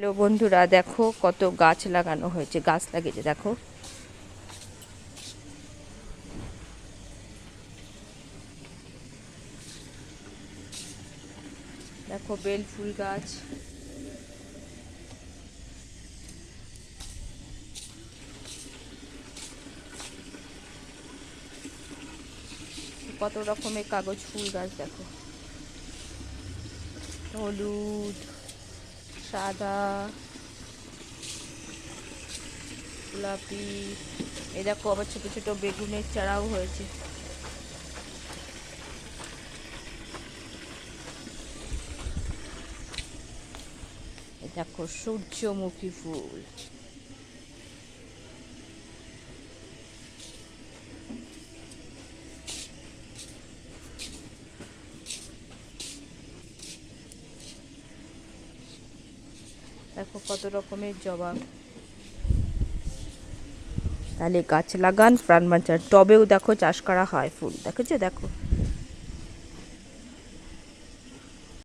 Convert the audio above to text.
Hello বন্ধুরা, দেখো কত গাছ লাগানো হয়েছে, গাছ লাগিয়েছে দেখো। দেখো বেল ফুল গাছ, কত রকমের কাগজ ফুল গাছ দেখো, হলুদ, সাদা, গোলাপি। এই দেখো আবার ছোট ছোট বেগুনের চারাও হয়েছে। এই দেখো সূর্যমুখী ফুল। দেখো কত রকমের জবা। তাহলে গাছ লাগান, প্রাণ বাঁচান। টবেও দেখো চাষ করা হয় ফুল, দেখেছো? দেখো